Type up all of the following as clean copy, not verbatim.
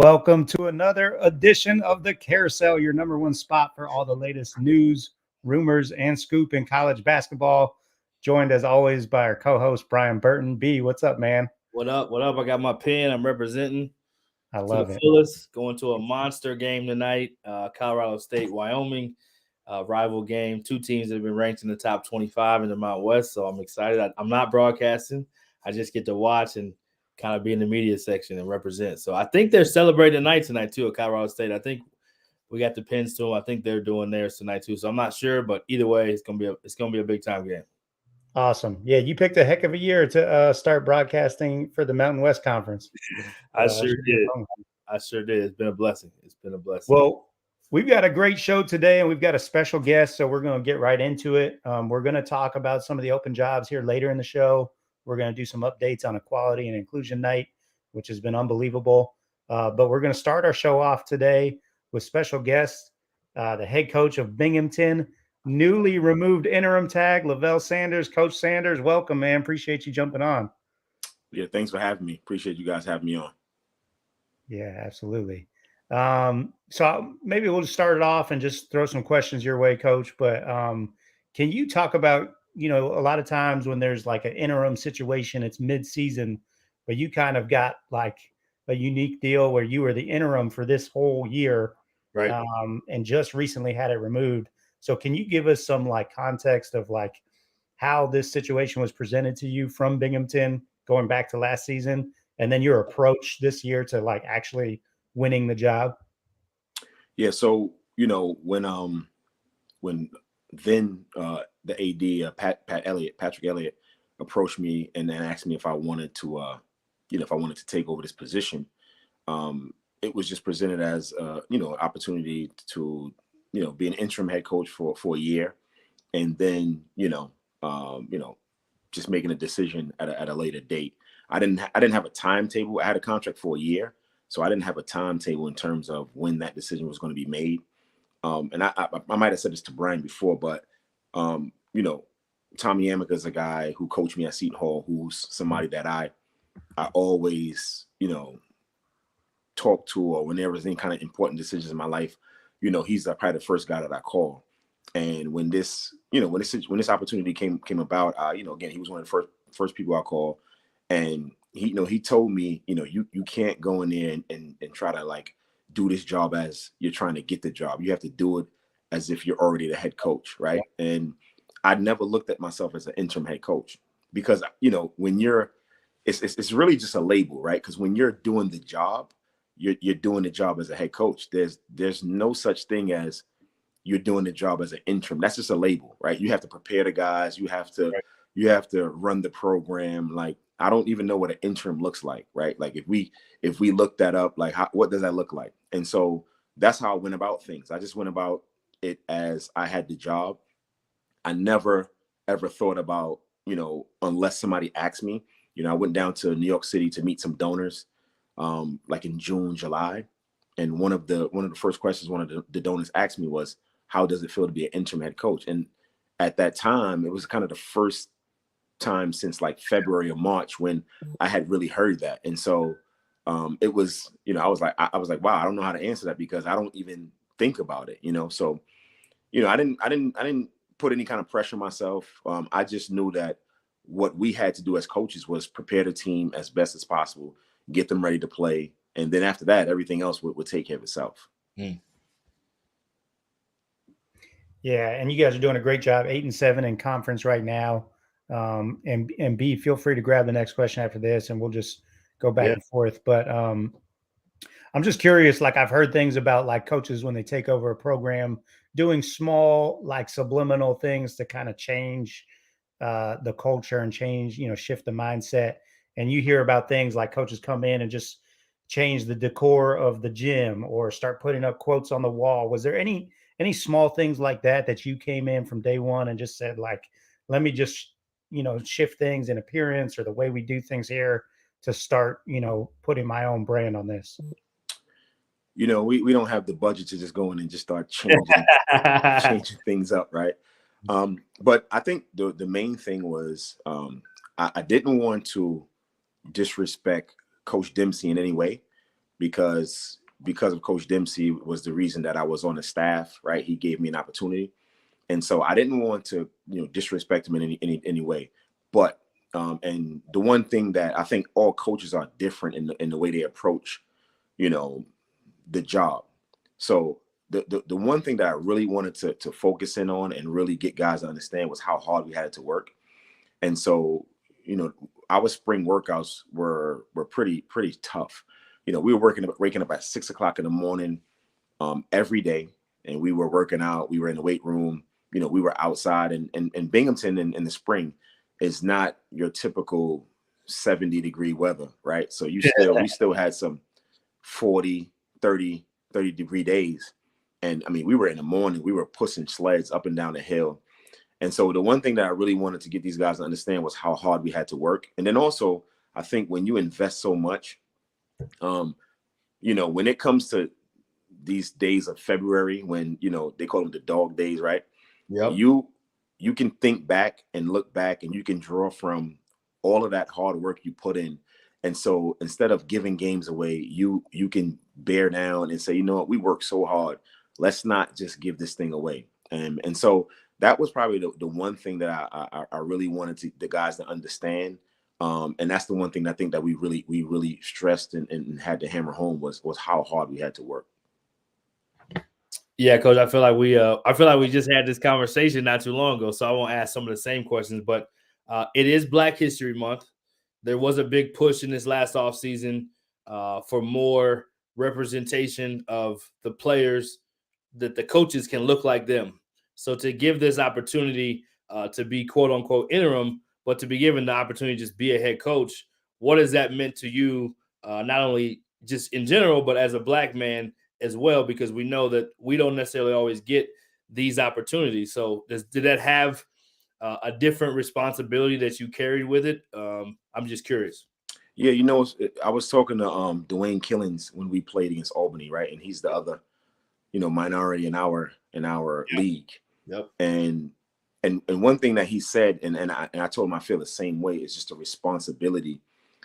Welcome to another edition of the Carousel, your number one spot for all the latest news, rumors, and scoop in college basketball. Joined as always by our co-host Brian Burton. B, what's up, man? What up? What up? I got my pen. I'm representing I to love the it. fullest. Going to a monster game tonight. Colorado State, Wyoming, rival game. Two teams that have been ranked in the top 25 in the Mountain West. So I'm excited. I'm not broadcasting. I just get to watch and kind of be in the media section and represent. So I think they're celebrating the night tonight too at Colorado State. I think we got the pins to them. I think they're doing theirs tonight too. So I'm not sure, but either way, it's gonna be a big time game. Awesome. Yeah, you picked a heck of a year to start broadcasting for the Mountain West Conference. I sure did. It's been a blessing. Well, we've got a great show today, and we've got a special guest, so we're going to get right into it. We're going to talk about some of the open jobs here later in the show. We're going to do some updates on Equality and Inclusion Night, which has been unbelievable. But we're going to start our show off today with special guest, the head coach of Binghamton, newly removed interim tag, Lavelle Sanders. Coach Sanders, welcome, man. Appreciate you jumping on. Yeah, thanks for having me. Appreciate you guys having me on. Yeah, absolutely. So maybe we'll just start it off and just throw some questions your way, Coach. But can you talk about, a lot of times when there's like an interim situation, it's mid-season, but you kind of got like a unique deal where you were the interim for this whole year, right? And just recently had it removed. So can you give us some like context of like how this situation was presented to you from Binghamton going back to last season, and then your approach this year to like actually winning the job? Yeah, so when then the AD Patrick Elliott approached me and then asked me if I wanted to take over this position, it was just presented as an opportunity to be an interim head coach for a year, and then just making a decision at a later date. I didn't have a timetable. I had a contract for a year, so I didn't have a timetable in terms of when that decision was going to be made. And I might have said this to Brian before, but Tommy Amica is a guy who coached me at Seton Hall, who's somebody that I always talk to, or when there was any kind of important decisions in my life, he's probably the first guy that I call. And when this opportunity came about, again, he was one of the first people I call, and he told me, you can't go in there and try to like do this job as you're trying to get the job. You have to do it as if you're already the head coach, right? And I never looked at myself as an interim head coach, because when it's really just a label, right? Because when you're doing the job, you're doing the job as a head coach. There's no such thing as you're doing the job as an interim. That's just a label, right? You have to prepare the guys. You have to run the program. Like, I don't even know what an interim looks like, right? Like if we look that up, like what does that look like? And so that's how I went about things. I just went about it as I had the job. I never ever thought about, unless somebody asked me. I went down to New York City to meet some donors, like in June, July, and one of the first questions one of the donors asked me was, how does it feel to be an interim head coach? And at that time, it was kind of the first time since like February or March when I had really heard that. And so it was, I was like, wow, I don't know how to answer that, because I don't even think about it, So, I didn't put any kind of pressure on myself. I just knew that what we had to do as coaches was prepare the team as best as possible, get them ready to play. And then after that, everything else would take care of itself. Yeah, and you guys are doing a great job, 8-7 in conference right now. And B, feel free to grab the next question after this, and we'll just go back and forth. But I'm just curious. Like, I've heard things about like coaches when they take over a program doing small, like subliminal things to kind of change the culture and change, shift the mindset. And you hear about things like coaches come in and just change the decor of the gym or start putting up quotes on the wall. Was there any small things like that you came in from day one and just said, like, let me just, shift things in appearance or the way we do things here to start, putting my own brand on this? We don't have the budget to just go in and just start changing things up, right? But I think the main thing was I didn't want to disrespect Coach Dempsey in any way. because of Coach Dempsey was the reason that I was on the staff, right? He gave me an opportunity. And so I didn't want to, disrespect him in any way. But and the one thing that I think all coaches are different in the way they approach, the job. So the one thing that I really wanted to focus in on and really get guys to understand was how hard we had to work. And so, our spring workouts were pretty tough. We were waking up at 6 o'clock in the morning every day, and we were working out. We were in the weight room. We were outside, and Binghamton in the spring is not your typical 70-degree weather, right? So we still had some 40, 30 degree days. And I mean, we were in the morning, we were pushing sleds up and down the hill. And so the one thing that I really wanted to get these guys to understand was how hard we had to work. And then also, I think when you invest so much, when it comes to these days of February, when, they call them the dog days, right? Yep. You can think back and look back, and you can draw from all of that hard work you put in. And so instead of giving games away, you can bear down and say, you know what, we worked so hard. Let's not just give this thing away. And so that was probably the one thing that I really wanted the guys to understand. And that's the one thing I think that we really stressed and had to hammer home was how hard we had to work. Yeah, Coach, I feel like we just had this conversation not too long ago, so I won't ask some of the same questions. But it is Black History Month. There was a big push in this last offseason for more representation of the players, that the coaches can look like them. So to give this opportunity to be quote unquote interim, but to be given the opportunity to just be a head coach, what has that meant to you, not only just in general, but as a Black man as well? Because we know that we don't necessarily always get these opportunities. So did that have a different responsibility that you carried with it? I'm just curious. Yeah, I was talking to Dwayne Killings when we played against Albany, right? And he's the other, minority in our league. Yep. And one thing that he said, and I told him I feel the same way, is just a responsibility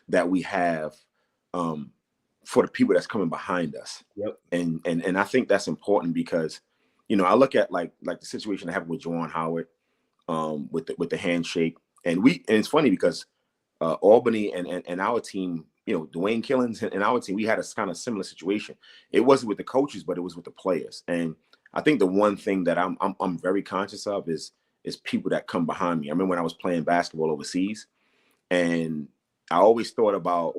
that we have for the people that's coming behind us. Yep. And I think that's important because, I look at like the situation that happened with Juwan Howard, with the handshake, and it's funny because Albany and our team, Dwayne Killings and our team, we had a kind of similar situation. It wasn't with the coaches, but it was with the players. And I think the one thing that I'm very conscious of is people that come behind me. I remember when I was playing basketball overseas, and I always thought about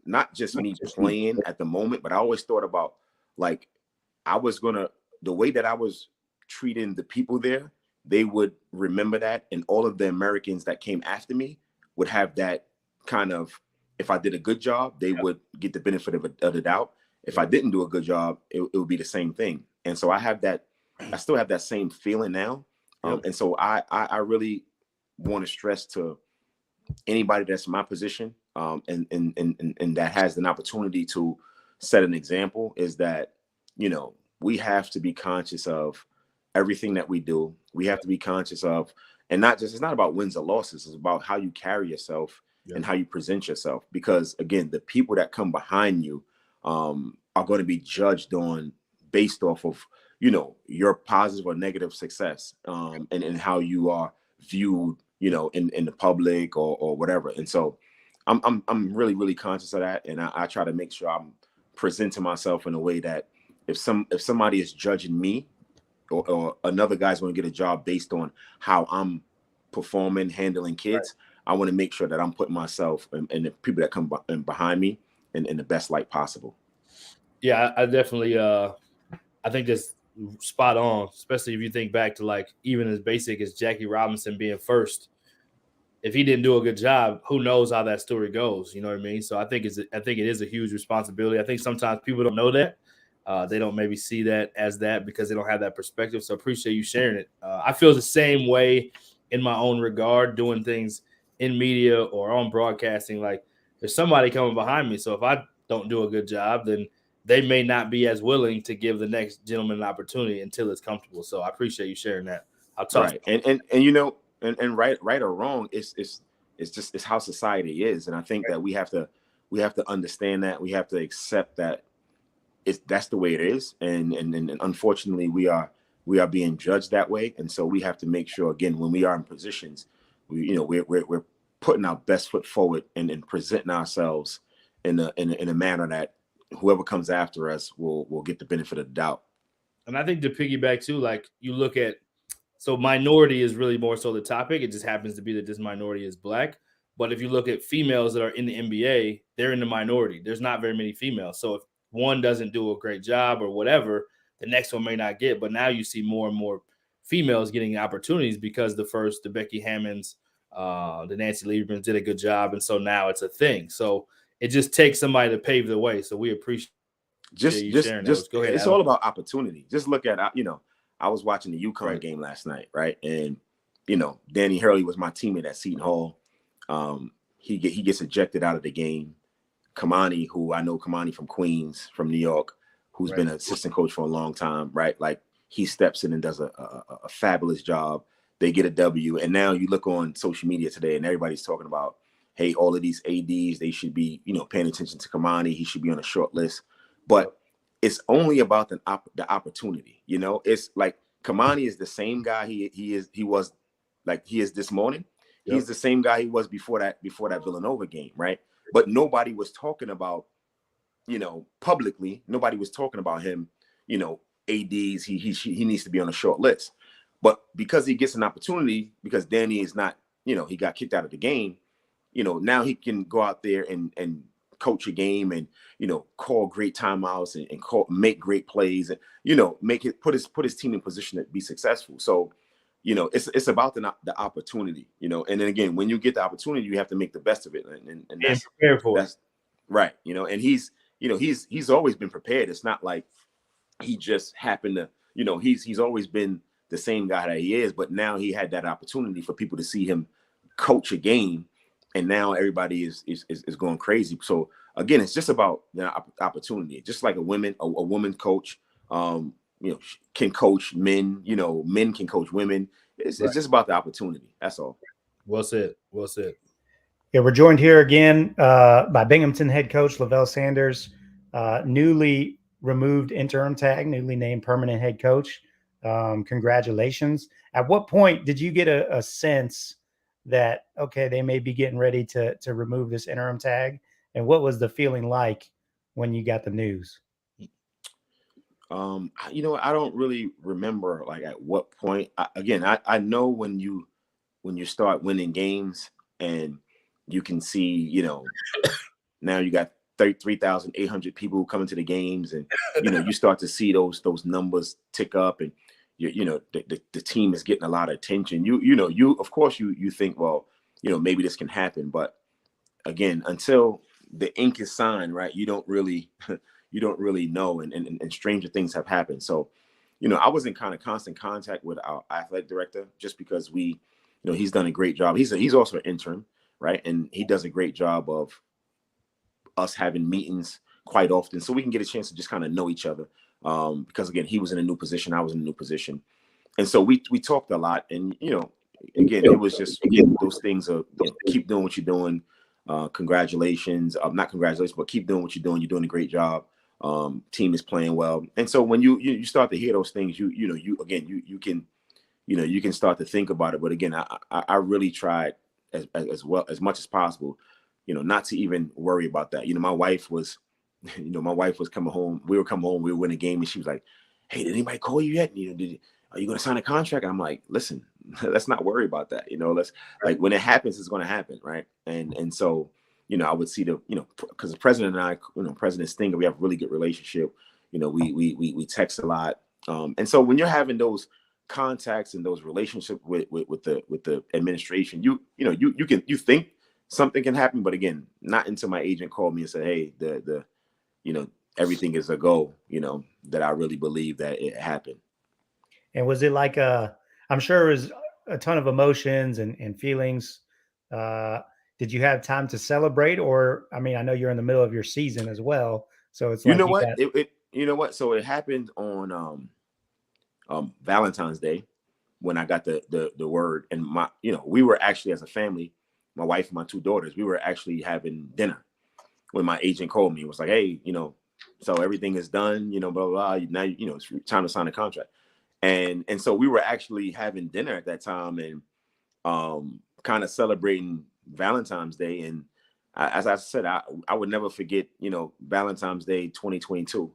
not just me playing at the moment, but I always thought about like the way that I was treating the people there, they would remember that, and all of the Americans that came after me would have that kind of, if I did a good job, they would get the benefit of the doubt. If I didn't do a good job, it would be the same thing. And so I still have that same feeling now. And so I really want to stress to anybody that's in my position and that has an opportunity to set an example, is that, we have to be conscious of everything that we do. We have to be conscious of, and it's not about wins or losses. It's about how you carry yourself and how you present yourself. Because again, the people that come behind you are going to be judged based off of, your positive or negative success, and how you are viewed, in the public or whatever. And so I'm really, really conscious of that. And I try to make sure I'm presenting myself in a way that if somebody is judging me, or another guy's going to get a job based on how I'm performing, handling kids, right, I want to make sure that I'm putting myself and the people that come behind me in the best light possible. Yeah, I definitely, I think that's spot on, especially if you think back to like even as basic as Jackie Robinson being first. If he didn't do a good job, who knows how that story goes? You know what I mean? So I think it is a huge responsibility. I think sometimes people don't know that. They don't maybe see that as that because they don't have that perspective. So appreciate you sharing it. I feel the same way in my own regard, doing things in media or on broadcasting. Like there's somebody coming behind me. So if I don't do a good job, then they may not be as willing to give the next gentleman an opportunity until it's comfortable. So I appreciate you sharing that. I'll talk. Right. And right or wrong, it's how society is. And I think that we have we have to understand that. We have to accept that that's the way it is. And unfortunately, we are being judged that way. And so we have to make sure, again, when we are in positions, we're putting our best foot forward and presenting ourselves in a manner that whoever comes after us will get the benefit of the doubt. And I think to piggyback too, like you look at, so minority is really more so the topic. It just happens to be that this minority is Black. But if you look at females that are in the NBA, they're in the minority. There's not very many females. So if one doesn't do a great job or whatever, the next one may not get. But now you see more and more females getting opportunities because the Becky Hammonds, the Nancy Liebermans did a good job. And so now it's a thing. So it just takes somebody to pave the way. So we appreciate you sharing those. Go ahead, it's Adam. all about opportunity. Just look at, I was watching the UConn Right. game last night, right? And, Danny Hurley was my teammate at Seton Hall. He gets ejected out of the game. Kamani, who I know Kamani from Queens, from New York, who's Right. been an assistant coach for a long time, right? Like he steps in and does a fabulous job. They get a W. And now you look on social media today and everybody's talking about, hey, all of these ADs, they should be, paying attention to Kamani. He should be on a short list. But it's only about the opportunity. It's like Kamani is the same guy he is this morning. Yep. He's the same guy he was before that Villanova game, right? But nobody was talking about, publicly, nobody was talking about him, ADs, he needs to be on a short list. But because he gets an opportunity, because Danny is not, he got kicked out of the game, now he can go out there and coach a game and, call great timeouts and make great plays and, put his team in position to be successful. So, it's about the opportunity, and then again, when you get the opportunity, you have to make the best of it. And that's right. And he's always been prepared. It's not like he just happened to, he's always been the same guy that he is, but now he had that opportunity for people to see him coach a game. And now everybody is going crazy. So again, it's just about the opportunity. Just like a woman coach, can coach men. Men can coach women. It's just about the opportunity. That's all. Well said. Yeah, we're joined here again by Binghamton head coach Lavelle Sanders, newly removed interim tag, newly named permanent head coach. Congratulations. At what point did you get a sense that, okay, they may be getting ready to remove this interim tag? And what was the feeling like when you got the news? I don't really remember like at what point. I know when you start winning games and you can see, now you got 33,800 people coming to the games, and you start to see those numbers tick up, and the team is getting a lot of attention. You of course you think, well, maybe this can happen, but again, until the ink is signed, right, you don't really know, and stranger things have happened. So, I was in kind of constant contact with our athletic director, just because he's done a great job. He's also an intern, right, and he does a great job of us having meetings quite often, so we can get a chance to just kind of know each other. Because again, he was in a new position, I was in a new position, and so we talked a lot. And again, it was just those things of keep doing what you're doing. Congratulations, not congratulations, but keep doing what you're doing. You're doing a great job. Team is playing well. And so when you start to hear those things, you can start to think about it. But again, I really tried as much as possible, not to even worry about that. My wife was coming home. We were coming home. We were winning a game, and she was like, "Hey, did anybody call you yet? Are you going to sign a contract?" And I'm like, "Listen, let's not worry about that. Let's like when it happens, it's going to happen, right?" And so I would see because the president and I, President Stinger, we have a really good relationship. We text a lot, and so when you're having those contacts and those relationships with the administration, you think something can happen, but again, not until my agent called me and said, "Hey, everything is a go," that I really believe that it happened. And was it like I'm sure it was a ton of emotions and feelings. Did you have time to celebrate? Or, I mean, I know you're in the middle of your season as well, so it's like So it happened on Valentine's Day when I got the word, and we were actually, as a family, my wife and my two daughters, we were actually having dinner when my agent called me. It was like, hey, so everything is done, blah, blah, blah. Now, it's time to sign a contract. And so we were actually having dinner at that time and kind of celebrating Valentine's Day. And as I said, I would never forget, Valentine's Day 2022,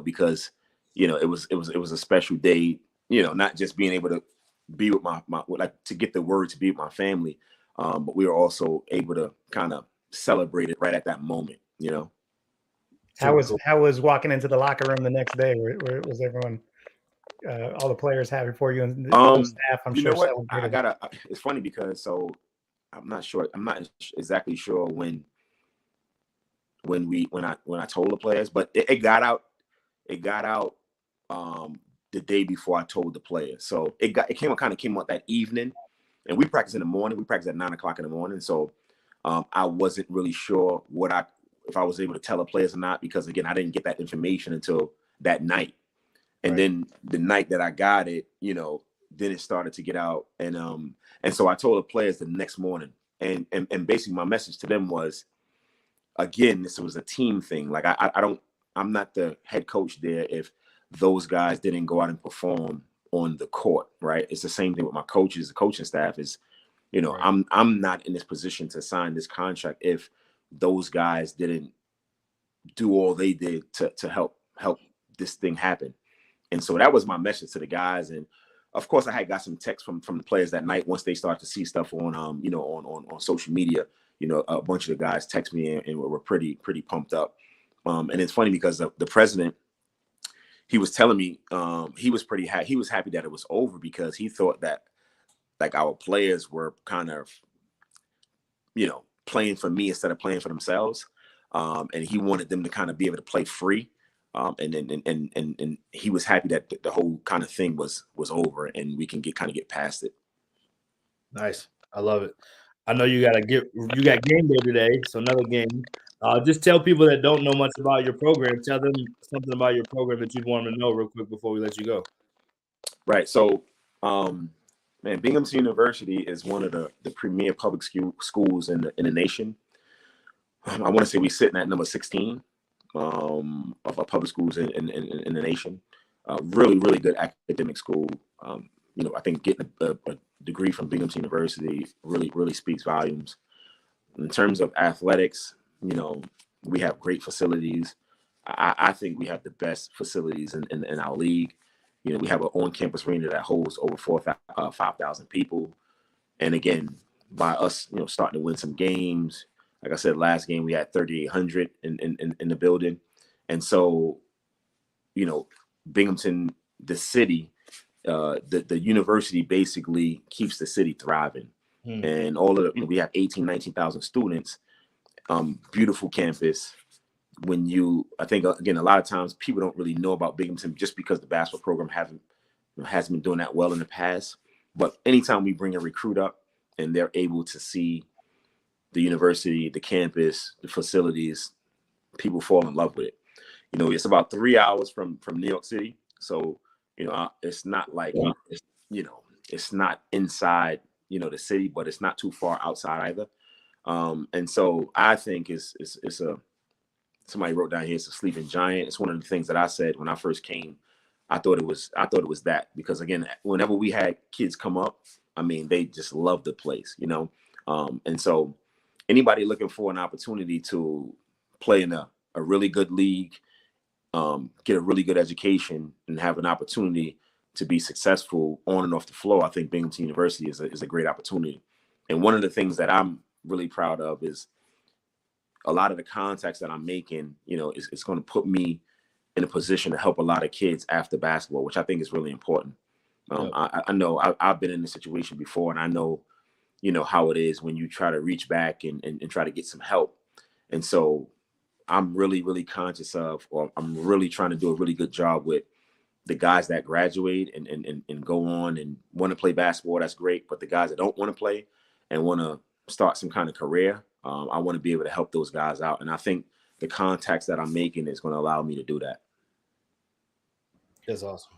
because, it was a special day, not just being able to be with my like to get the word to be with my family, but we were also able to kind of celebrate it right at that moment, How was walking into the locker room the next day? Where was everyone? All the players happy for you, and the whole staff, I'm sure. What? It's funny because I'm not sure. I'm not exactly sure when I told the players, but it got out. It got out the day before I told the players. So it came out that evening, and we practiced in the morning. We practiced at 9 o'clock in the morning. So I wasn't really sure if I was able to tell the players or not, because again, I didn't get that information until that night. And right. Then the night that I got it, then it started to get out. And so I told the players the next morning, and basically my message to them was, again, this was a team thing. Like I'm not the head coach there if those guys didn't go out and perform on the court, right? It's the same thing with my coaches. The coaching staff is, right. I'm not in this position to sign this contract if those guys didn't do all they did to help this thing happen. And so that was my message to the guys. And of course, I had got some texts from the players that night once they started to see stuff on on social media. A bunch of the guys text me and were pretty pumped up. And it's funny because the president, he was telling me he was he was happy that it was over, because he thought that like our players were kind of playing for me instead of playing for themselves, and he wanted them to kind of be able to play free. And he was happy that the whole kind of thing was over and we can get past it. Nice. I love it. I know you got game day today, so another game. Just tell people that don't know much about your program, tell them something about your program that you'd want them to know real quick before we let you go. Right. So, Binghamton University is one of the premier public schools in the nation. I want to say we're sitting at number 16 of our public schools in the nation. Really, really good academic school. I think getting a degree from Binghamton University really, really speaks volumes. In terms of athletics, we have great facilities. I think we have the best facilities in our league. We have an on-campus arena that holds over 5,000 people. And again, by us, starting to win some games, like I said, last game we had 3,800 in the building. And so, Binghamton, the city, the university basically keeps the city thriving. And all of we have 19,000 students, beautiful campus. I think, again, a lot of times people don't really know about Binghamton just because the basketball program hasn't been doing that well in the past. But anytime we bring a recruit up and they're able to see the university, the campus, the facilities, people fall in love with it. It's about 3 hours from New York City. So, it's not like, it's not inside, the city, but it's not too far outside either. And so I think somebody wrote down here, it's a sleeping giant. It's one of the things that I said when I first came. I thought it was that, because again, whenever we had kids come up, they just loved the place, and so anybody looking for an opportunity to play in a really good league, get a really good education, and have an opportunity to be successful on and off the floor, I think Binghamton University is a great opportunity. And one of the things that I'm really proud of is a lot of the contacts that I'm making, it's going to put me in a position to help a lot of kids after basketball, which I think is really important. I know I've been in this situation before, and I know, how it is when you try to reach back and try to get some help. And so I'm really, really conscious of, or I'm really trying to do a really good job with the guys that graduate and go on and want to play basketball. That's great. But the guys that don't want to play and want to start some kind of career, I want to be able to help those guys out. And I think the contacts that I'm making is going to allow me to do that. That's awesome.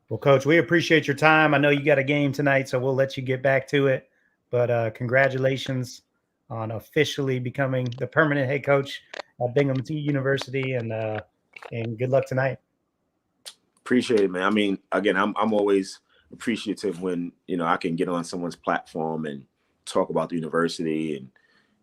Well, Coach, we appreciate your time. I know you got a game tonight, so we'll let you get back to it. But congratulations on officially becoming the permanent head coach Binghamton University, and good luck tonight. Appreciate it, man. I mean, again, I'm always appreciative when, you know, I can get on someone's platform and talk about the university and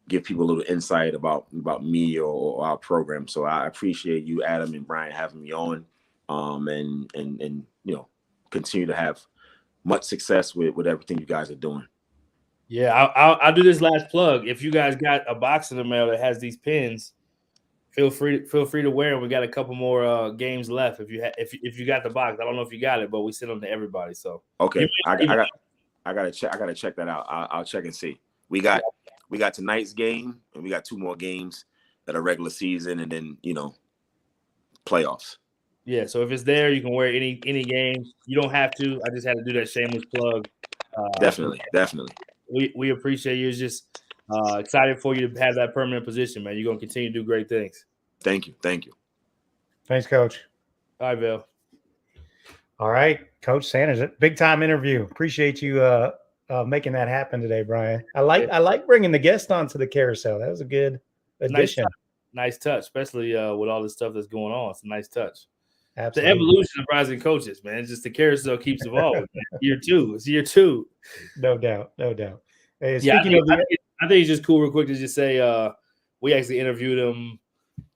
give people a little insight about me or our program. So I appreciate you, Adam and Brian, having me on, and you know, continue to have much success with everything you guys are doing. Yeah, I'll do this last plug. If you guys got a box in the mail that has these pins, feel free to wear them. We got a couple more games left. If you got the box, I don't know if you got it, but we send them to everybody. So okay, I gotta check that out. I'll check and see. We got tonight's game, and we got 2 more games that are regular season, and then, you know, playoffs. Yeah, so if it's there, you can wear any game. You don't have to. I just had to do that shameless plug. Definitely. We appreciate you. It's just excited for you to have that permanent position, man. You're gonna continue to do great things. Thank you. Thanks, Coach. All right, Val. All right, Coach Sanders, big time interview. Appreciate you making that happen today, Brian. I like bringing the guest onto the carousel. That was a good addition. Nice touch, especially with all the stuff that's going on. It's a nice touch. Absolutely. The evolution of rising coaches, man. It's just the carousel keeps evolving. Year 2. It's year 2. No doubt. Hey, I think it's just cool real quick to just say we actually interviewed him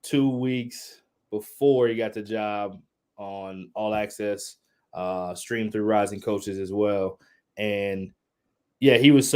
2 weeks before he got the job on All Access, streamed through Rising Coaches as well. And yeah, he was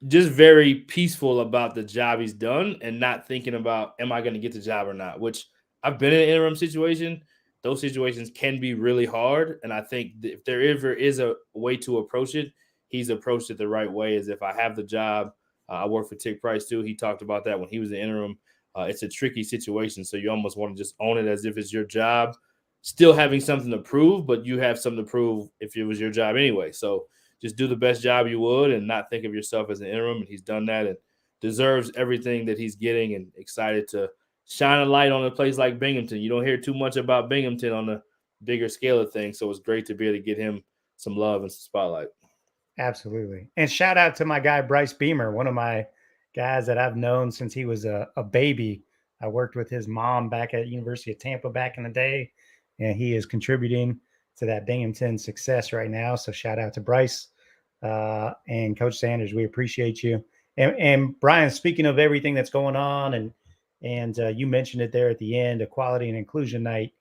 just very peaceful about the job he's done and not thinking about, am I going to get the job or not? Which I've been in an interim situation. Those situations can be really hard. And I think if there ever is a way to approach it, he's approached it the right way. As if I have the job, I work for Tick Price too. He talked about that when he was in interim. It's a tricky situation. So you almost want to just own it as if it's your job, still having something to prove, but you have something to prove if it was your job anyway. So just do the best job you would and not think of yourself as an interim. And he's done that and deserves everything that he's getting, and excited to shine a light on a place like Binghamton. You don't hear too much about Binghamton on the bigger scale of things. So it's great to be able to get him some love and some spotlight. Absolutely. And shout out to my guy, Bryce Beamer, one of my guys that I've known since he was a baby. I worked with his mom back at University of Tampa back in the day, and he is contributing to that Binghamton success right now. So shout out to Bryce and Coach Sanders. We appreciate you. And Brian, speaking of everything that's going on, and you mentioned it there at the end, Equality and Inclusion Night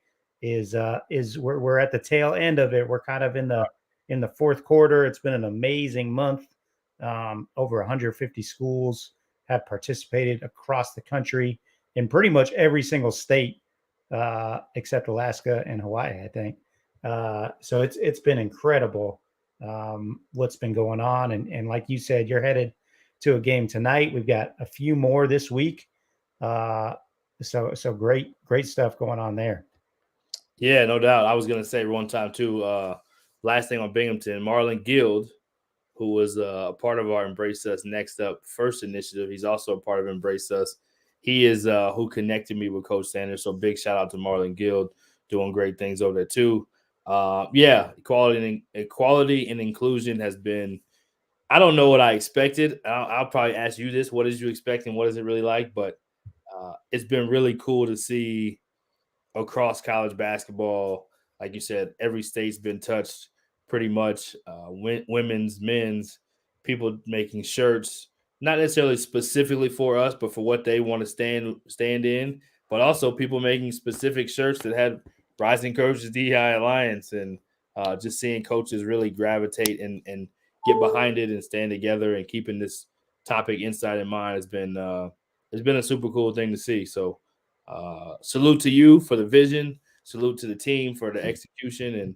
is we're at the tail end of it. We're kind of in the fourth quarter. It's been an amazing month. Over 150 schools have participated across the country in pretty much every single state except Alaska and Hawaii, I think. So it's been incredible what's been going on. And like you said, you're headed to a game tonight. We've got a few more this week. So great stuff going on there. Yeah, no doubt. I was going to say one time too, last thing on Binghamton, Marlon Guild, who was a part of our Embrace Us Next Up First initiative. He's also a part of Embrace Us. He is who connected me with Coach Sanders. So big shout out to Marlon Guild, doing great things over there too. Equality and inclusion has been, I don't know what I expected. I'll probably ask you this. What did you expect and what is it really like? But it's been really cool to see across college basketball. Like you said, every state's been touched pretty much. Women's, men's, people making shirts, not necessarily specifically for us, but for what they want to stand in, but also people making specific shirts that had Rising Coaches DEI Alliance, and just seeing coaches really gravitate and get behind it and stand together and keeping this topic inside in mind has been it's been a super cool thing to see. So salute to you for the vision, salute to the team for the execution, and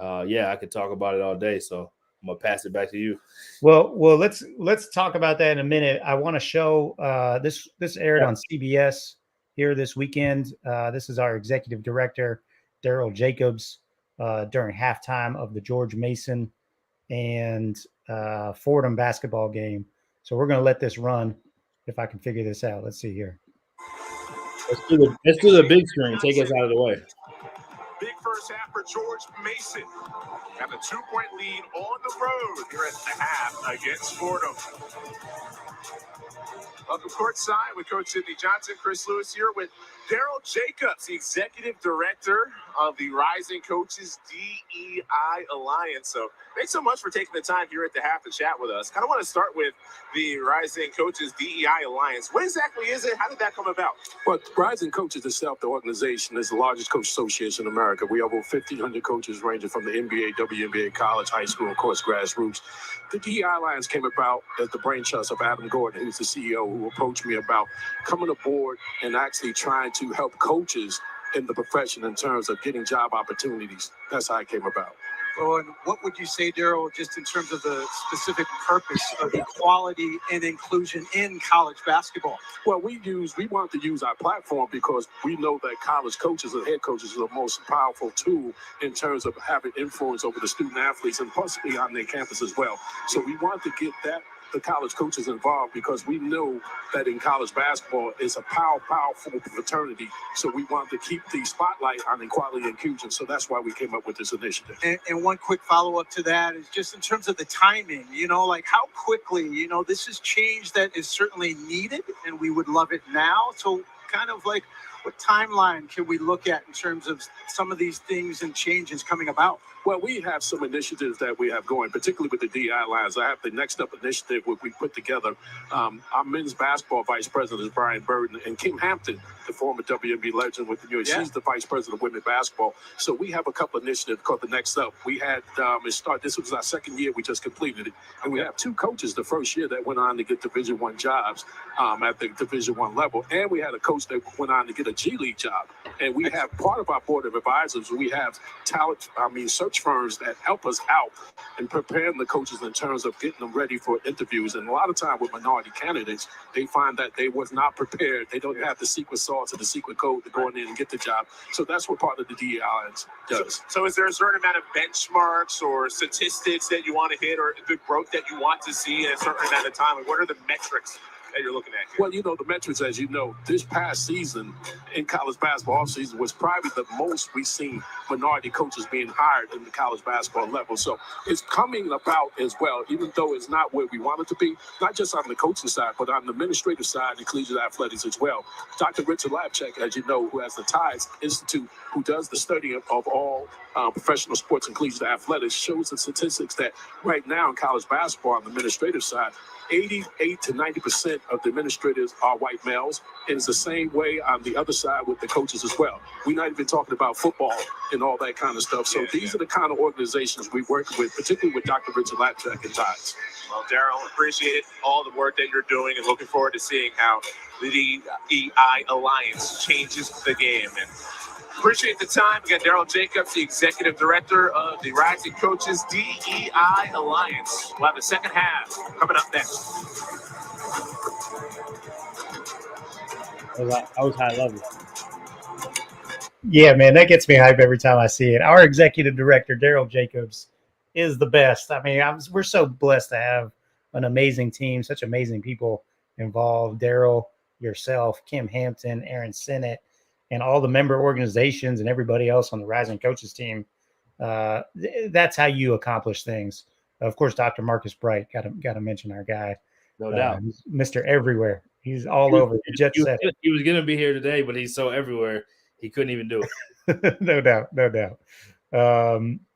I could talk about it all day. So I'm gonna pass it back to you. Well, let's talk about that in a minute. I want to show this aired on CBS here this weekend. This is our executive director, Daryl Jacobs, during halftime of the George Mason and Fordham basketball game. So we're going to let this run if I can figure this out. Let's see here. Let's do the big screen. Take us out of the way. Big first half for George Mason. Have a 2-point lead on the road here at the half against Fordham. Welcome courtside with Coach Sidney Johnson. Chris Lewis here with Daryl Jacobs, the Executive Director of the Rising Coaches DEI Alliance. So thanks so much for taking the time here at the half to chat with us. Kind of want to start with the Rising Coaches DEI Alliance. What exactly is it? How did that come about? Well, Rising Coaches itself, the organization, is the largest coach association in America. We have over 1,500 coaches ranging from the NBA, WNBA, college, high school, of course, grassroots. The DEI Alliance came about as the brainchild of Adam Gordon, who's the CEO, who approached me about coming aboard and actually trying to help coaches in the profession in terms of getting job opportunities. That's how it came about. Well, and what would you say, Daryl, just in terms of the specific purpose of equality and inclusion in college basketball? Well, we want to use our platform because we know that college coaches and head coaches are the most powerful tool in terms of having influence over the student athletes and possibly on their campus as well. So we want to get the college coaches involved because we know that in college basketball it's a powerful fraternity. So we want to keep the spotlight on equality and inclusion. So that's why we came up with this initiative. And one quick follow-up to that is just in terms of the timing, like how quickly, this is change that is certainly needed and we would love it now. So kind of like what timeline can we look at in terms of some of these things and changes coming about? Well, we have some initiatives that we have going, particularly with the DI lines. I have the Next Up initiative where we put together our men's basketball vice president is Brian Burden, and Kim Hampton, the former WNBA legend with the New York. She's the vice president of women's basketball. So we have a couple of initiatives called the Next Up. We had this was our second year. We just completed it, and we have 2 coaches the first year that went on to get Division I jobs at the Division I level, and we had a coach that went on to get a G League job. And we have part of our board of advisors. We have search firms that help us out in preparing the coaches in terms of getting them ready for interviews. And a lot of time with minority candidates, they find that they was not prepared. They don't have the secret sauce and the secret code to go in there and get the job. So that's what part of the DEI does. So is there a certain amount of benchmarks or statistics that you want to hit or the growth that you want to see in a certain amount of time? What are the metrics that you're looking at here? Well, the metrics, as you know, this past season in college basketball offseason was probably the most we've seen minority coaches being hired in the college basketball level. So it's coming about as well, even though it's not where we want it to be, not just on the coaching side, but on the administrative side and collegiate athletics as well. Dr. Richard Lapchek, as you know, who has the Tides Institute, who does the study of all professional sports and collegiate athletics, shows the statistics that right now in college basketball on the administrative side, 88 to 90% of the administrators are white males, and it's the same way on the other side with the coaches as well. We're not even talking about football and all that kind of stuff. So these are the kind of organizations we work with, particularly with Dr. Richard Lapchek and Tides. Well, Daryl, appreciate all the work that you're doing and looking forward to seeing how the DEI Alliance changes the game. And appreciate the time. We got Daryl Jacobs, the Executive Director of the Rising Coaches DEI Alliance. We'll have the second half coming up next. That was high level. Yeah, man, that gets me hype every time I see it. Our Executive Director, Daryl Jacobs, is the best. I mean, we're so blessed to have an amazing team, such amazing people involved. Daryl, yourself, Kim Hampton, Aaron Sinnott, and all the member organizations and everybody else on the Rising Coaches team. That's how you accomplish things. Of course, Dr. Marcus Bright, got to mention our guy. No doubt. He's Mr. Everywhere. He's all over. He was going to be here today, but he's so everywhere, he couldn't even do it. No doubt.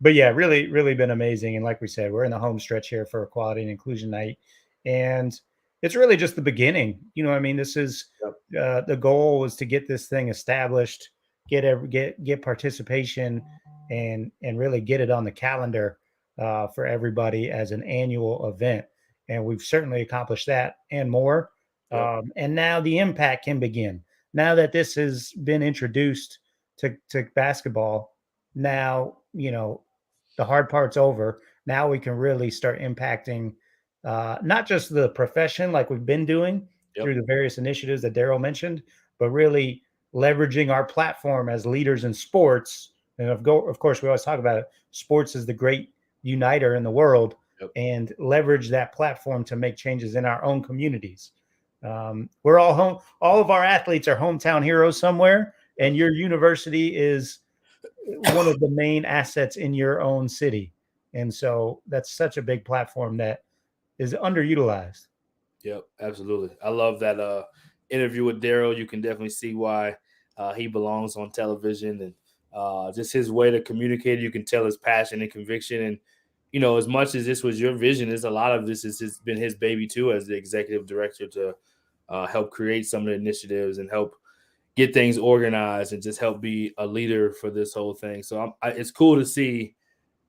But yeah, really, really been amazing. And like we said, we're in the home stretch here for Equality and Inclusion Night. And it's really just the beginning. This is the goal was to get this thing established, get participation and really get it on the calendar for everybody as an annual event. And we've certainly accomplished that and more. And now the impact can begin. Now that this has been introduced to basketball, now, the hard part's over. Now we can really start impacting not just the profession like we've been doing through the various initiatives that Daryl mentioned, but really leveraging our platform as leaders in sports. And of course, we always talk about it. Sports is the great uniter in the world, and leverage that platform to make changes in our own communities. We're all home. All of our athletes are hometown heroes somewhere, and your university is one of the main assets in your own city. And so that's such a big platform that is underutilized. Yep, absolutely. I love that interview with Daryl. You can definitely see why he belongs on television, and just his way to communicate. You can tell his passion and conviction. And as much as this was your vision, there's a lot of this has been his baby too, as the executive director, to help create some of the initiatives and help get things organized and just help be a leader for this whole thing. So it's cool to see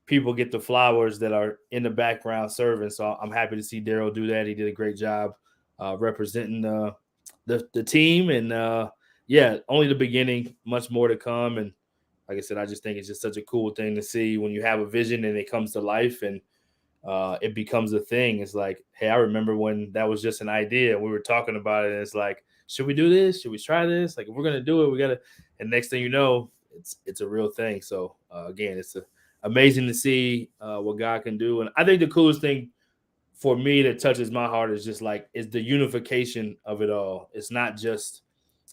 people get the flowers that are in the background serving. So I'm happy to see Daryl do that. He did a great job representing the team. And only the beginning, much more to come. And like I said, I just think it's just such a cool thing to see when you have a vision and it comes to life and it becomes a thing. It's like, hey, I remember when that was just an idea. We were talking about it, and it's like, should we do this? Should we try this? Like, if we're gonna do it, we gotta. And next thing you know, it's a real thing. So again, it's amazing to see what God can do. And I think the coolest thing for me that touches my heart is just like is the unification of it all. It's not just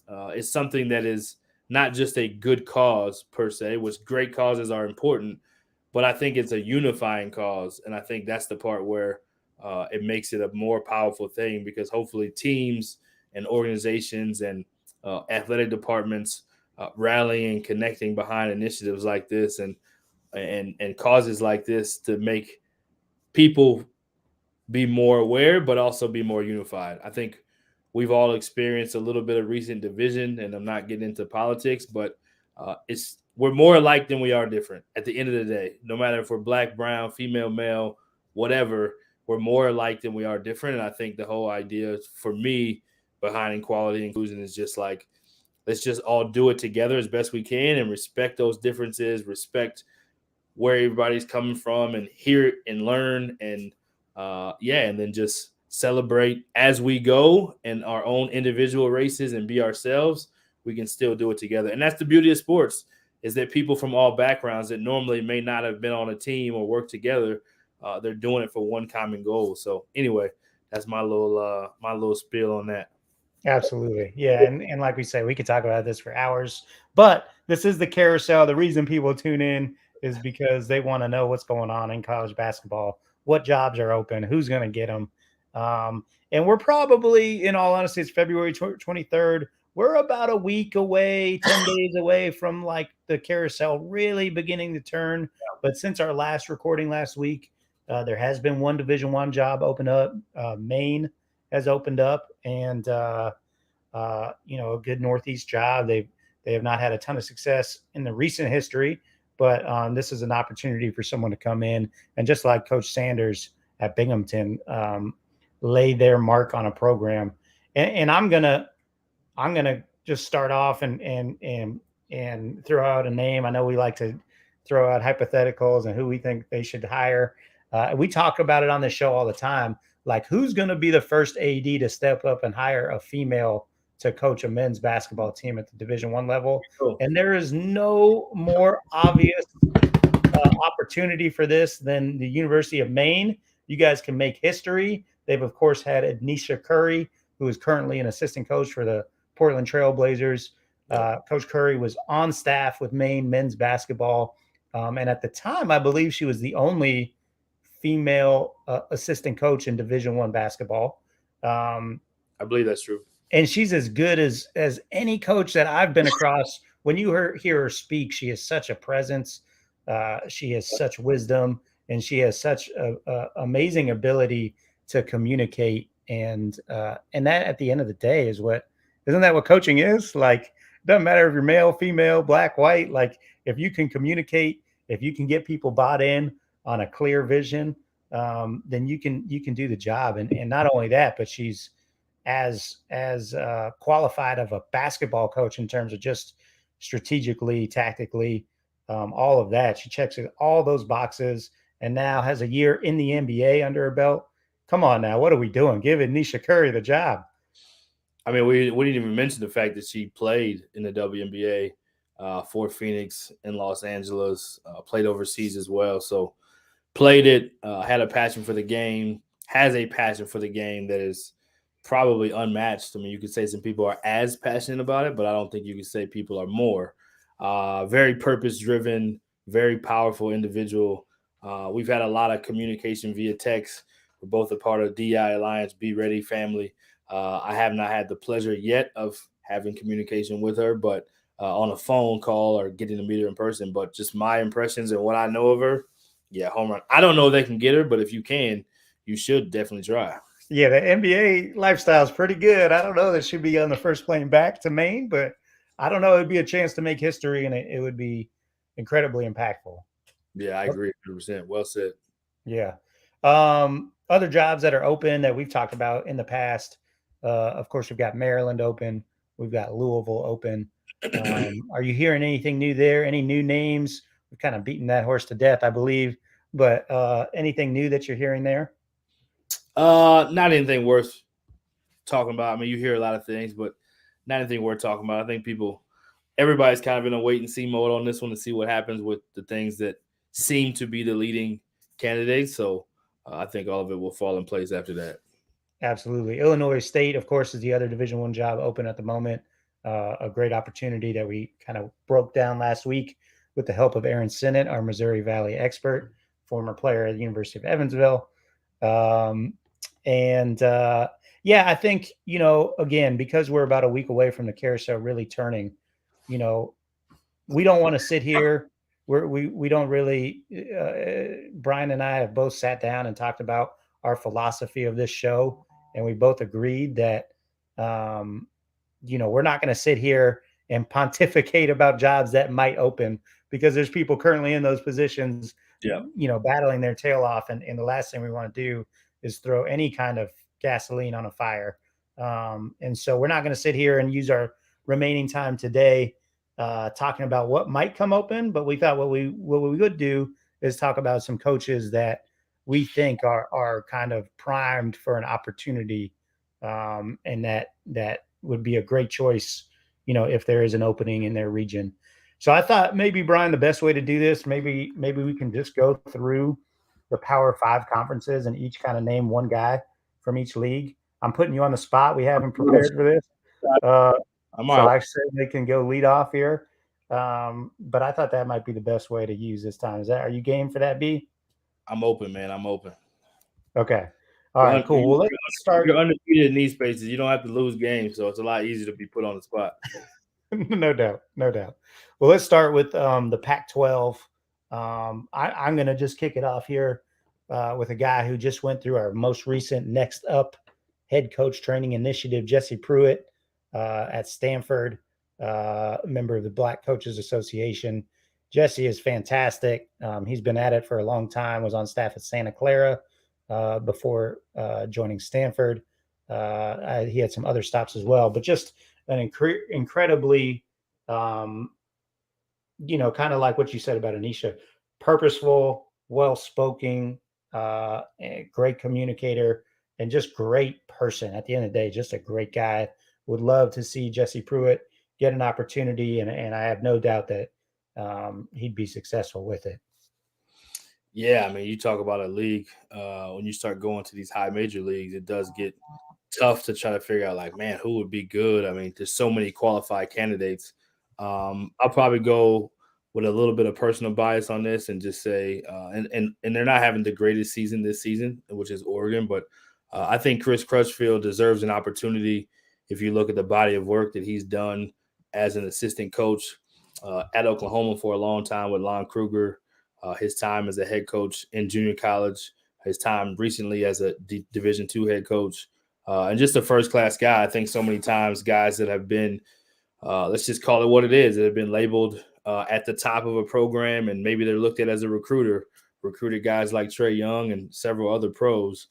it's something that is not just a good cause per se, which great causes are important, but I think it's a unifying cause. And I think that's the part where it makes it a more powerful thing, because hopefully teams and organizations and athletic departments rallying and connecting behind initiatives like this and causes like this to make people be more aware, but also be more unified. I think we've all experienced a little bit of recent division, and I'm not getting into politics, but we're more alike than we are different at the end of the day. No matter if we're black, brown, female, male, whatever, we're more alike than we are different. And I think the whole idea for me behind equality and inclusion is just like, let's just all do it together as best we can and respect those differences, respect where everybody's coming from, and hear and learn, and and then just celebrate as we go in our own individual races and be ourselves. We can still do it together. And that's the beauty of sports, is that people from all backgrounds that normally may not have been on a team or work together, they're doing it for one common goal. So anyway, that's my little spiel on that. Absolutely. Yeah. And like we say, we could talk about this for hours, but this is the carousel. The reason people tune in is because they want to know what's going on in college basketball, what jobs are open, who's going to get them. And we're probably, in all honesty, it's February 23rd. We're about a week away, 10 days away from like the carousel really beginning to turn. But since our last recording last week, there has been one Division I job open up. Maine has opened up, and a good Northeast job. They have not had a ton of success in the recent history, but this is an opportunity for someone to come in and, just like Coach Sanders at Binghamton, lay their mark on a program. And I'm gonna just start off and throw out a name. I know we like to throw out hypotheticals and who we think they should hire. We talk about it on the show all the time. Like, who's going to be the first AD to step up and hire a female to coach a men's basketball team at the Division I level? Cool. And there is no more obvious opportunity for this than the University of Maine. You guys can make history. They've, of course, had Anisha Curry, who is currently an assistant coach for the Portland Trail Blazers. Coach Curry was on staff with Maine men's basketball. And at the time, I believe she was the only female assistant coach in Division I basketball. I believe that's true. And she's as good as any coach that I've been across. When you hear her speak, she has such a presence. She has such wisdom, and she has such a amazing ability to communicate. And that, at the end of the day, isn't that what coaching is? Like, it doesn't matter if you're male, female, black, white. Like, if you can communicate, if you can get people bought in on a clear vision, then you can do the job. And not only that, but she's as qualified of a basketball coach in terms of just strategically, tactically, all of that. She checks all those boxes, and now has a year in the NBA under her belt. Come on now, what are we doing? Give Anisha Curry the job. I mean, we didn't even mention the fact that she played in the WNBA for Phoenix and Los Angeles, played overseas as well. So played it, had a passion for the game, has a passion for the game that is probably unmatched. I mean, you could say some people are as passionate about it, but I don't think you could say people are more. Very purpose-driven, very powerful individual. We've had a lot of communication via text. We're both a part of DI Alliance, Be Ready family. I have not had the pleasure yet of having communication with her, but on a phone call or getting to meet her in person. But just my impressions and what I know of her, yeah, home run. I don't know if they can get her, but if you can, you should definitely try. Yeah, the NBA lifestyle is pretty good. I don't know that she'd be on the first plane back to Maine, but I don't know. It'd be a chance to make history, and it would be incredibly impactful. Yeah, I agree 100%. Well said. Yeah. Other jobs that are open that we've talked about in the past. Of course, we've got Maryland open. We've got Louisville open. Are you hearing anything new there? Any new names? We've kind of beaten that horse to death, I believe. But anything new that you're hearing there? Not anything worth talking about. I mean, you hear a lot of things, but not anything worth talking about. I think everybody's kind of in a wait and see mode on this one to see what happens with the things that seem to be the leading candidates. So I think all of it will fall in place after that. Absolutely. Illinois State, of course, is the other Division I job open at the moment. A great opportunity that we kind of broke down last week with the help of Aaron Sinnott, our Missouri Valley expert, former player at the University of Evansville. Yeah, I think, again, because we're about a week away from the carousel really turning, we don't want to sit here. We don't really, Brian and I have both sat down and talked about our philosophy of this show. And we both agreed that, we're not going to sit here and pontificate about jobs that might open because there's people currently in those positions, battling their tail off. And the last thing we want to do is throw any kind of gasoline on a fire. And so we're not going to sit here and use our remaining time today talking about what might come open, but we thought what we would do is talk about some coaches that we think are kind of primed for an opportunity, and that would be a great choice, if there is an opening in their region. So I thought maybe, Brian, the best way to do this, maybe we can just go through the Power 5 conferences and each kind of name one guy from each league. I'm putting you on the spot. We haven't prepared for this. So I certainly can go lead off here. But I thought that might be the best way to use this time. Are you game for that, B? I'm open, man. I'm open. Okay. All right, cool. Well, let's start. You're undefeated in these spaces. You don't have to lose games, so it's a lot easier to be put on the spot. No doubt. Well, let's start with the Pac-12. I'm going to just kick it off here with a guy who just went through our most recent Next Up head coach training initiative, Jesse Pruitt at Stanford, member of the Black Coaches Association. Jesse is fantastic. He's been at it for a long time, was on staff at Santa Clara before joining Stanford. He had some other stops as well, but just an incredibly, kind of like what you said about Anisha, purposeful, well-spoken, great communicator, and just great person. At the end of the day, just a great guy. Would love to see Jesse Pruitt get an opportunity, and I have no doubt that he'd be successful with it. Yeah, I mean, you talk about a league. When you start going to these high major leagues, it does get tough to try to figure out, like, man, who would be good? I mean, there's so many qualified candidates. I'll probably go with a little bit of personal bias on this and just say, and they're not having the greatest season this season, which is Oregon, but I think Chris Crutchfield deserves an opportunity if you look at the body of work that he's done as an assistant coach at Oklahoma for a long time with Lon Kruger, his time as a head coach in junior college, his time recently as a Division II head coach, and just a first-class guy. I think so many times guys that have been, let's just call it what it is, that have been labeled at the top of a program, and maybe they're looked at as a recruited guys like Trae Young and several other pros.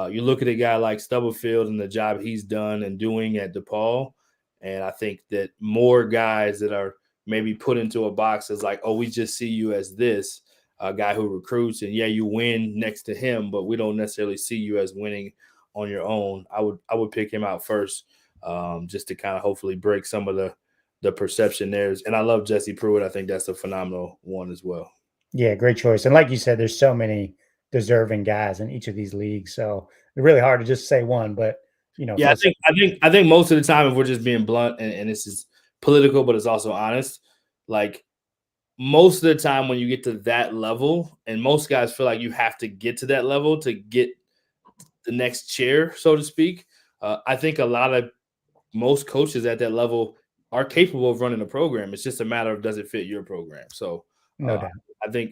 You look at a guy like Stubblefield and the job he's done and doing at DePaul, and I think that more guys that are maybe put into a box as like, oh, we just see you as this guy who recruits, and yeah, you win next to him, but we don't necessarily see you as winning on your own. I would pick him out first, just to kind of hopefully break some of the perception there. And I love Jesse Pruitt. I think that's a phenomenal one as well. Yeah, great choice. And like you said, there's so many deserving guys in each of these leagues, so it's really hard to just say one. But yeah, I think most of the time, if we're just being blunt, and this is political, but it's also honest, like most of the time when you get to that level, and most guys feel like you have to get to that level to get the next chair, so to speak. I think most coaches at that level are capable of running a program. It's just a matter of does it fit your program. So No doubt.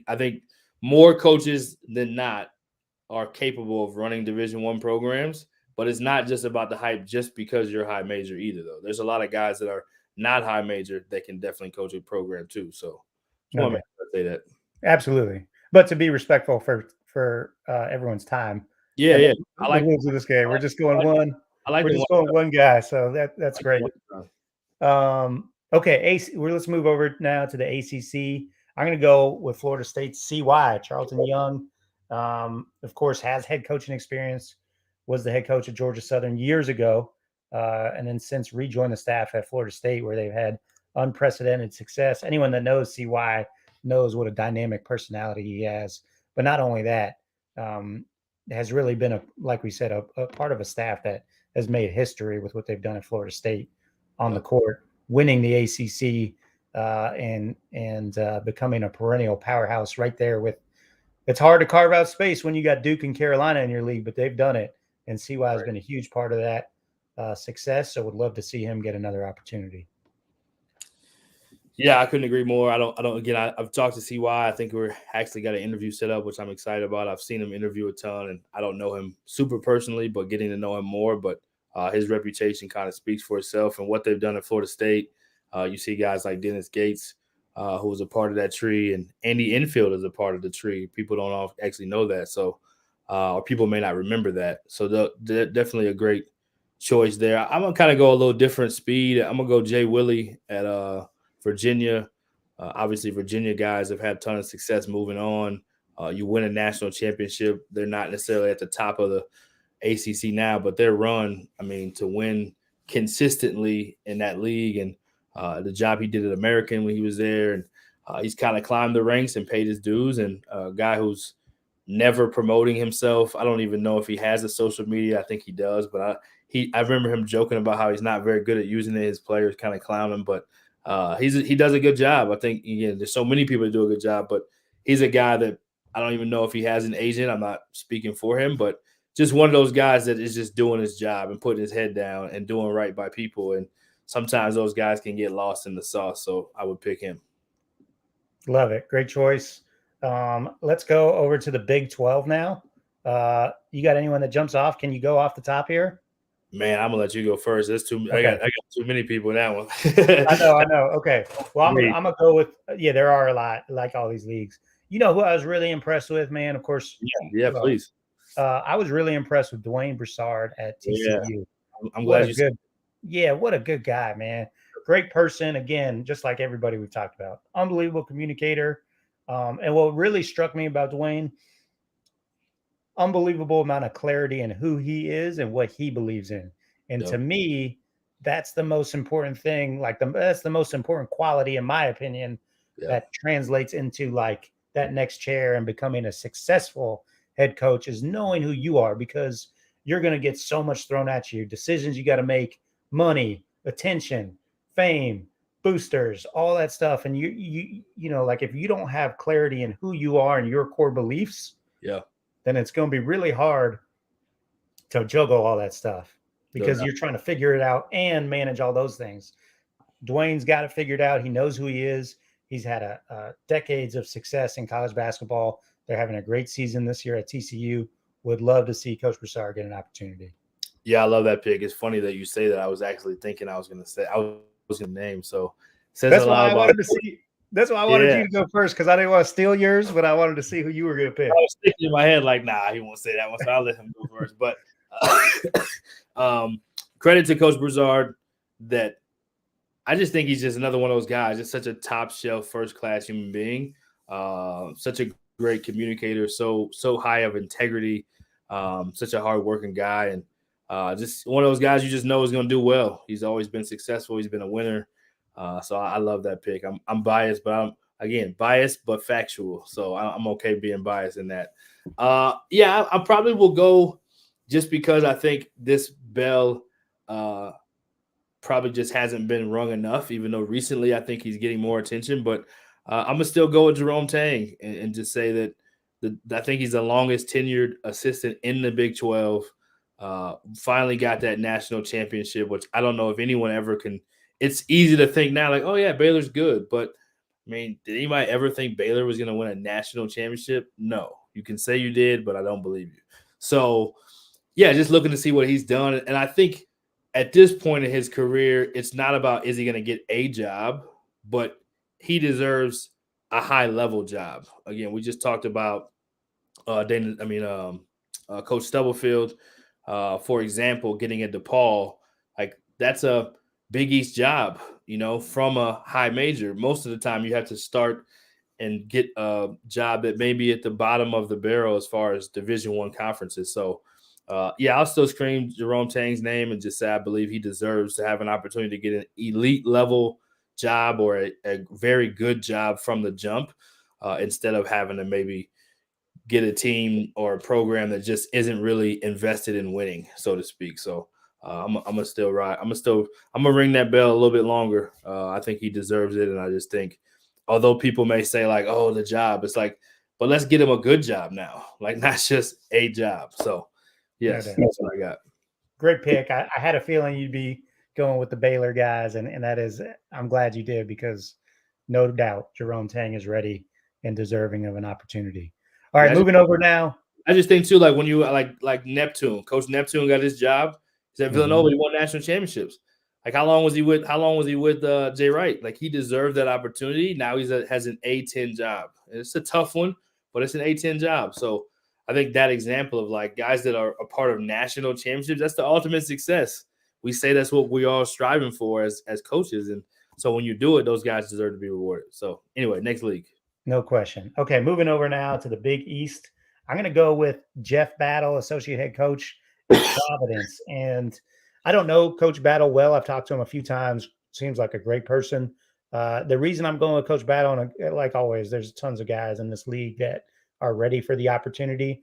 I think more coaches than not are capable of running Division I programs, but it's not just about the hype just because you're high major either, though. There's a lot of guys that are not high major that can definitely coach a program too. So just want to say that. Absolutely. But to be respectful for everyone's time. Yeah, yeah. I like the rules of this game. We're just going one. We're just going one guy, so that's great. Okay, let's move over now to the ACC. I'm going to go with Florida State's CY, Charlton Young. Of course, has head coaching experience, was the head coach at Georgia Southern years ago, and then since rejoined the staff at Florida State, where they've had unprecedented success. Anyone that knows CY knows what a dynamic personality he has. But not only that, has really been, like we said, a part of a staff that has made history with what they've done at Florida State on the court, winning the ACC and becoming a perennial powerhouse right there with. It's hard to carve out space when you got Duke and Carolina in your league, but they've done it. And CY has been a huge part of that success. So would love to see him get another opportunity. Yeah, I couldn't agree more. I've talked to CY. I think we're actually got an interview set up, which I'm excited about. I've seen him interview a ton, and I don't know him super personally, but getting to know him more. But his reputation kind of speaks for itself and what they've done at Florida State. You see guys like Dennis Gates, who was a part of that tree, and Andy Enfield is a part of the tree. People don't actually know that, so or people may not remember that. So they're definitely a great choice there. I'm gonna kind of go a little different speed. I'm gonna go Jay Willie at Virginia. Obviously, Virginia guys have had a ton of success moving on. You win a national championship. They're not necessarily at the top of the ACC now, but their run, to win consistently in that league and the job he did at American when he was there. And he's kind of climbed the ranks and paid his dues. And a guy who's never promoting himself. I don't even know if he has a social media. I think he does, but I remember him joking about how he's not very good at using it. His players kind of clown him, but he does a good job. I think, again, there's so many people that do a good job, but he's a guy that I don't even know if he has an agent. I'm not speaking for him, but just one of those guys that is just doing his job and putting his head down and doing right by people. And sometimes those guys can get lost in the sauce. So I would pick him. Love it. Great choice. Let's go over to the Big 12 now. You got anyone that jumps off? Can you go off the top here? Man, I'm gonna let you go first. There's Okay. I got too many people in that one. I know. Okay. Well, I'm gonna go with there are a lot like all these leagues. You know who I was really impressed with, man? Of course. Yeah, please. I was really impressed with Dwayne Broussard at TCU. Yeah. I'm glad what a good guy, man. Great person. Again, just like everybody we've talked about. Unbelievable communicator. And what really struck me about Dwayne, unbelievable amount of clarity in who he is and what he believes in. And to me, that's the most important thing. That's the most important quality, in my opinion, that translates into like that next chair and becoming a successful head coach is knowing who you are, because you're going to get so much thrown at you. Decisions you got to make, money, attention, fame, boosters, all that stuff. And you know, like if you don't have clarity in who you are and your core beliefs, then it's going to be really hard to juggle all that stuff because you're trying to figure it out and manage all those things. Dwayne's got it figured out. He knows who he is. He's had a decades of success in college basketball. They're having a great season this year at TCU. Would love to see Coach Broussard get an opportunity. Yeah, I love that pick. It's funny that you say that. I was actually thinking I was going to name. So that's why I wanted to see. That's why I wanted you to go first, because I didn't want to steal yours, but I wanted to see who you were going to pick. I was thinking in my head like, nah, he won't say that one, so I'll let him go first. But credit to Coach Broussard that I just think he's just another one of those guys, just such a top shelf, first class human being, such a great communicator, so high of integrity, such a hardworking guy, and just one of those guys you just know is going to do well. He's always been successful. He's been a winner. So I love that pick. I'm biased, but I'm biased but factual. So I'm okay being biased in that. I probably will go just because I think this bell probably just hasn't been rung enough, even though recently I think he's getting more attention. But I'm going to still go with Jerome Tang and just say that I think he's the longest tenured assistant in the Big 12. Finally got that national championship, which I don't know if anyone ever can. It's easy to think now, like, oh, yeah, Baylor's good. But, I mean, did anybody ever think Baylor was going to win a national championship? No. You can say you did, but I don't believe you. So, yeah, just looking to see what he's done. And I think at this point in his career, it's not about is he going to get a job, but he deserves a high-level job. Again, we just talked about Coach Stubblefield, for example, getting a DePaul. Like, that's a Big East job, from a high major. Most of the time you have to start and get a job that may be at the bottom of the barrel as far as Division I conferences. So, I'll still scream Jerome Tang's name and just say I believe he deserves to have an opportunity to get an elite level job or a very good job from the jump instead of having to maybe get a team or a program that just isn't really invested in winning, so to speak. So I'm gonna still ride. I'm gonna ring that bell a little bit longer. I think he deserves it, and I just think, although people may say like, "Oh, the job," it's like, but let's get him a good job now, like not just a job. So yes, that's what I got. Great pick. I had a feeling you'd be going with the Baylor guys, and that is, I'm glad you did, because no doubt Jerome Tang is ready and deserving of an opportunity. All right, moving over now. I just think too, like when you like Neptune, Coach Neptune got his job. He's at Villanova. He won national championships. Like how long was he with Jay Wright? Like he deserved that opportunity. Now has an A-10 job. It's a tough one, but it's an A-10 job. So I think that example of like guys that are a part of national championships, that's the ultimate success. We say that's what we are striving for as coaches. And so when you do it, those guys deserve to be rewarded. So anyway, next league. No question. Okay, moving over now to the Big East. I'm going to go with Jeff Battle, associate head coach at Providence. And I don't know Coach Battle well. I've talked to him a few times. Seems like a great person. The reason I'm going with Coach Battle, and like always, there's tons of guys in this league that are ready for the opportunity.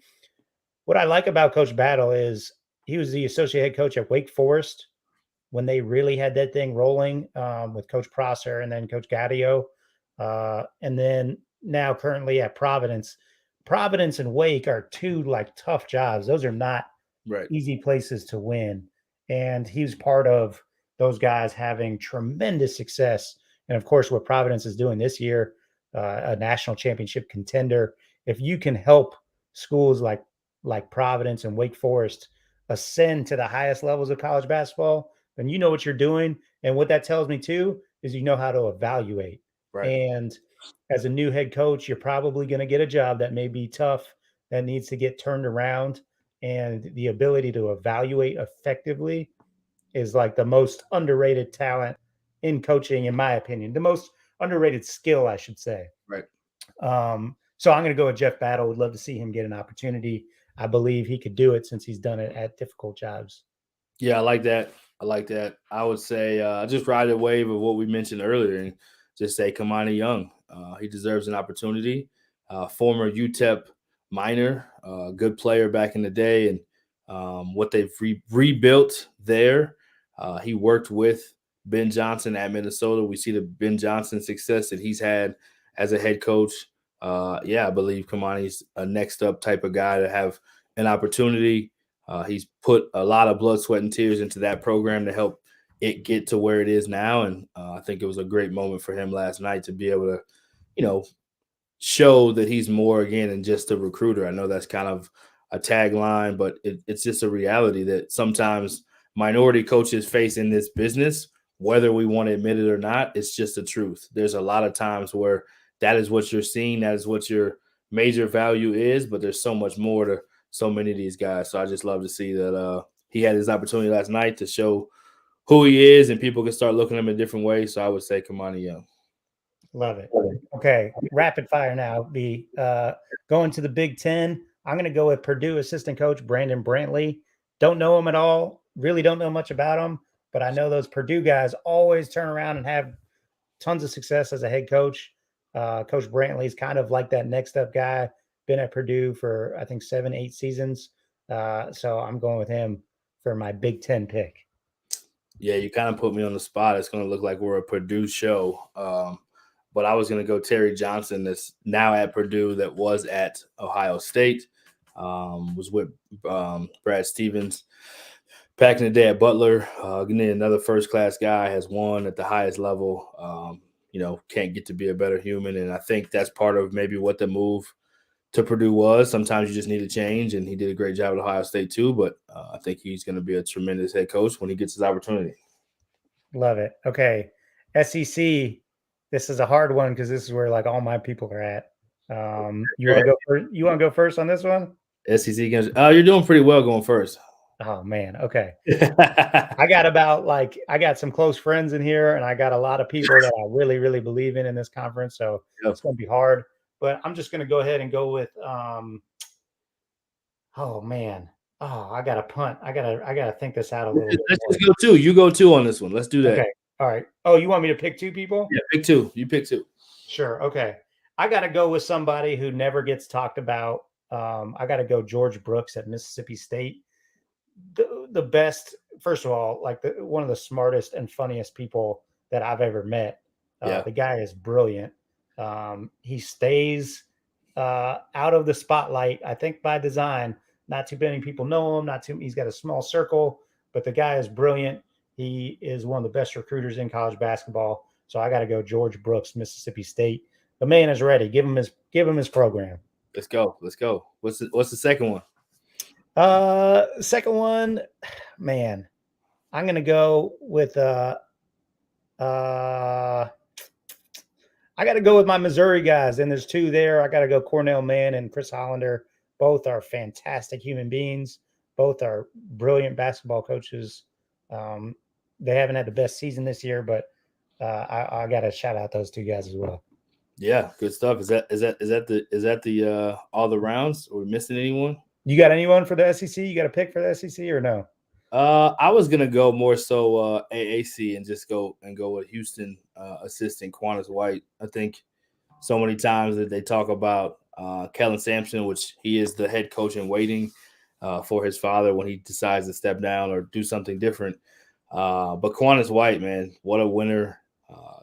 What I like about Coach Battle is he was the associate head coach at Wake Forest when they really had that thing rolling with Coach Prosser and then Coach Gadio. And then now currently at Providence. Providence and Wake are two like tough jobs. Those are not easy places to win. And he's part of those guys having tremendous success. And of course, what Providence is doing this year, a national championship contender. If you can help schools like Providence and Wake Forest ascend to the highest levels of college basketball, then you know what you're doing. And what that tells me too is you know how to evaluate. Right. And as a new head coach, you're probably going to get a job that may be tough, that needs to get turned around. And the ability to evaluate effectively is like the most underrated talent in coaching, in my opinion, the most underrated skill, I should say. Right. So I'm going to go with Jeff Battle. Would love to see him get an opportunity. I believe he could do it since he's done it at difficult jobs. Yeah, I like that. I would say just ride the wave of what we mentioned earlier and just say Kamani Young. He deserves an opportunity. Former UTEP minor, good player back in the day, and what they've rebuilt there. He worked with Ben Johnson at Minnesota. We see the Ben Johnson success that he's had as a head coach. I believe Kamani's a next up type of guy to have an opportunity. He's put a lot of blood, sweat, and tears into that program to help it get to where it is now. And I think it was a great moment for him last night to be able to, show that he's more again than just a recruiter. I know that's kind of a tagline, but it's just a reality that sometimes minority coaches face in this business, whether we want to admit it or not. It's just the truth. There's a lot of times where that is what you're seeing. That is what your major value is, but there's so much more to so many of these guys. So I just love to see that he had his opportunity last night to show who he is, and people can start looking at him in different ways. So I would say Kamani Young. Love it. Okay, rapid fire now. Be going to the Big Ten. I'm going to go with Purdue assistant coach Brandon Brantley. Don't know him at all. Really don't know much about him, but I know those Purdue guys always turn around and have tons of success as a head coach. Coach Brantley is kind of like that next up guy. Been at Purdue for, I think, 7-8 seasons. So I'm going with him for my Big Ten pick. Yeah, you kind of put me on the spot. It's going to look like we're a Purdue show. But I was going to go Terry Johnson, that's now at Purdue, that was at Ohio State, was with Brad Stevens back in the day at Butler. Another first-class guy, has won at the highest level. Can't get to be a better human. And I think that's part of maybe what the move to Purdue was. Sometimes you just need a change, and he did a great job at Ohio State too. But I think he's going to be a tremendous head coach when he gets his opportunity. Love it. Okay, SEC. This is a hard one because this is where like all my people are at. You want to go first? You want to go first on this one? SEC games. You're doing pretty well going first. Oh man. Okay. I got some close friends in here, and I got a lot of people that I really, really believe in this conference. So It's going to be hard. But I'm just going to go ahead and go with. Oh man. Oh, I got to punt. I gotta think this out a little bit. Let's just go two. You go two on this one. Let's do that. Okay. All right. Oh, you want me to pick two people? Yeah, pick two. You pick two. Sure. Okay. I got to go with somebody who never gets talked about. I got to go George Brooks at Mississippi State. The best, first of all, like one of the smartest and funniest people that I've ever met. The guy is brilliant. He stays out of the spotlight, I think by design. Not too many people know him. He's got a small circle, but the guy is brilliant. He is one of the best recruiters in college basketball. So I got to go George Brooks, Mississippi State. The man is ready. Give him his program. Let's go. What's the second one? Second one, man, I'm gonna go with I got to go with my Missouri guys, and there's two there. I got to go Cornell Mann and Chris Hollander. Both are fantastic human beings. Both are brilliant basketball coaches. They haven't had the best season this year, but I got to shout out those two guys as well. Yeah, good stuff. Is that the all the rounds? Are we missing anyone? You got anyone for the SEC? You got a pick for the SEC or no? I was gonna go more so AAC and just go with Houston assistant Quantas White. I think so many times that they talk about Kellen Sampson, which he is the head coach in waiting for his father when he decides to step down or do something different. But Quantas White, man, what a winner!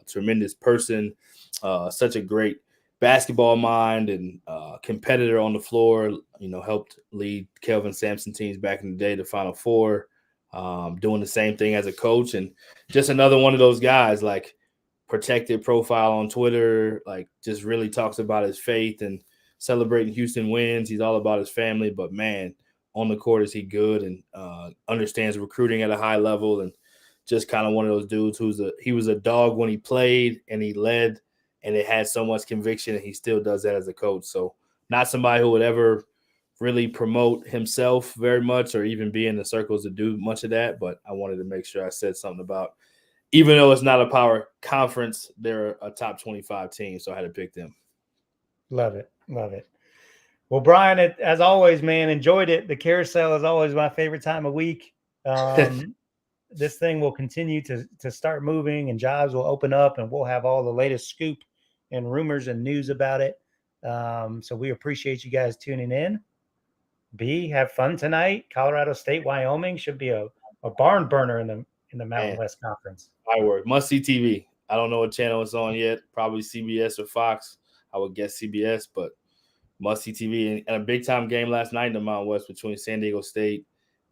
Tremendous person, such a great basketball mind and competitor on the floor. Helped lead Kelvin Sampson teams back in the day to Final Four. Doing the same thing as a coach, and just another one of those guys, like protected profile on Twitter, like just really talks about his faith and celebrating Houston wins. He's all about his family, but man, on the court is he good and understands recruiting at a high level, and just kind of one of those dudes he was a dog when he played and he led, and it had so much conviction, and he still does that as a coach. So not somebody who would ever really promote himself very much or even be in the circles to do much of that. But I wanted to make sure I said something about, even though it's not a power conference, they're a top 25 team. So I had to pick them. Love it. Well, Brian, as always, man, enjoyed it. The carousel is always my favorite time of week. This thing will continue to start moving, and jobs will open up, and we'll have all the latest scoop and rumors and news about it. So we appreciate you guys tuning in. B, have fun tonight. Colorado State, Wyoming should be a barn burner in the Mountain West Conference. Firework. Must see TV. I don't know what channel it's on yet. Probably CBS or Fox. I would guess CBS, but must see TV. And a big time game last night in the Mountain West between San Diego State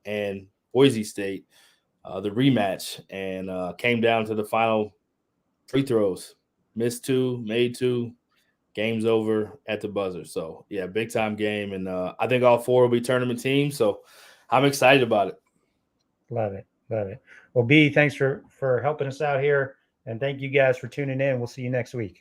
and Boise State, the rematch, and came down to the final free throws. Missed two, made two. Game's over at the buzzer. So, yeah, big-time game. And I think all four will be tournament teams. So, I'm excited about it. Love it. Well, B, thanks for helping us out here. And thank you guys for tuning in. We'll see you next week.